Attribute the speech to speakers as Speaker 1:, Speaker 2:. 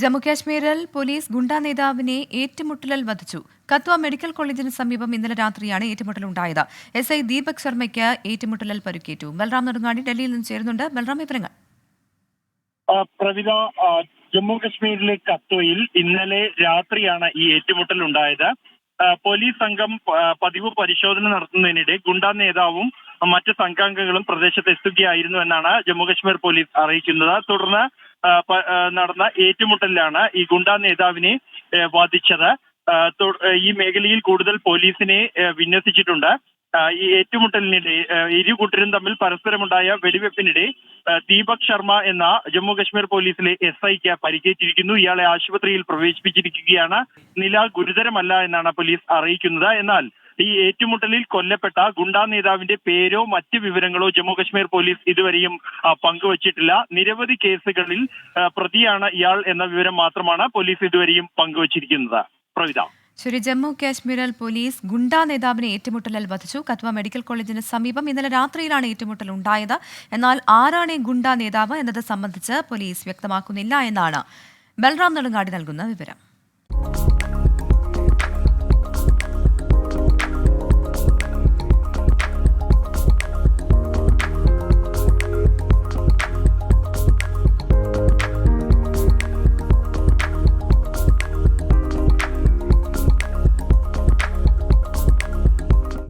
Speaker 1: ജമ്മുകാശ്മീരിൽ പോലീസ് ഗുണ്ടാ നേതാവിനെ ഏറ്റുമുട്ടലിൽ വധിച്ചു. കത്വ മെഡിക്കൽ കോളേജിന് സമീപം ഇന്നലെ രാത്രിയാണ് ഏറ്റുമുട്ടലുണ്ടായത്. SI ദീപക് ശർമ്മയ്ക്ക് ഏറ്റുമുട്ടലിൽ പരിക്കേറ്റു. ബൽറാം നെടുങ്ങാടി ഡൽഹിയിൽ നിന്ന് ചേരുന്നുണ്ട്. ബൽറാം, വിവരങ്ങൾ.
Speaker 2: പ്രവിത, ജമ്മു കശ്മീരിലെ കത്വയിൽ ഇന്നലെ രാത്രിയാണ് ഈ ഏറ്റുമുട്ടൽ ഉണ്ടായത്. പോലീസ് സംഘം പതിവ് പരിശോധന നടത്തുന്നതിനിടെ ഗുണ്ടാ നേതാവും മറ്റ് സംഘാംഗങ്ങളും പ്രദേശത്ത് എത്തുകയായിരുന്നു എന്നാണ് ജമ്മു കശ്മീർ പോലീസ് അറിയിക്കുന്നത്. തുടർന്ന് നടന്ന ഏറ്റുമുട്ടലിലാണ് ഈ ഗുണ്ടാ നേതാവിനെ വധിച്ചത്. ഈ മേഖലയിൽ കൂടുതൽ പോലീസിനെ വിന്യസിച്ചിട്ടുണ്ട്. ഈ ഏറ്റുമുട്ടലിനിടെ ഇരു കൂട്ടരും തമ്മിൽ പരസ്പരമുണ്ടായ വെടിവെപ്പിനിടെ ദീപക് ശർമ്മ എന്ന ജമ്മു കശ്മീർ പോലീസിലെ SIക്ക് പരിക്കേറ്റിരിക്കുന്നു. ഇയാളെ ആശുപത്രിയിൽ പ്രവേശിപ്പിച്ചിരിക്കുകയാണ്. നില ഗുരുതരമല്ല എന്നാണ് പോലീസ് അറിയിക്കുന്നത്. എന്നാൽ ഈ ഏറ്റുമുട്ടലിൽ കൊല്ലപ്പെട്ട ഗുണ്ടാ നേതാവിന്റെ പേരോ മറ്റ് വിവരങ്ങളോ ജമ്മു കശ്മീർ പോലീസ് ഇതുവരെയും പങ്കുവച്ചിട്ടില്ല. നിരവധി കേസുകളിൽ പ്രതിയാണ് ഇയാൾ എന്ന വിവരം മാത്രമാണ് പോലീസ് ഇതുവരെയും പങ്കുവച്ചിരിക്കുന്നത്. പ്രവിത,
Speaker 1: ശരി. ജമ്മു കാശ്മീരിൽ പോലീസ് ഗുണ്ടാ നേതാവിനെ ഏറ്റുമുട്ടലിൽ വധിച്ചു. കത്വ മെഡിക്കൽ കോളേജിന് സമീപം ഇന്നലെ രാത്രിയിലാണ് ഏറ്റുമുട്ടൽ ഉണ്ടായത്. എന്നാൽ ആരാണ് ഗുണ്ടാ നേതാവ് എന്നത് സംബന്ധിച്ച് പോലീസ് വ്യക്തമാക്കുന്നില്ല എന്നാണ് ബൽറാം നെടുങ്ങാടി നൽകുന്ന വിവരം.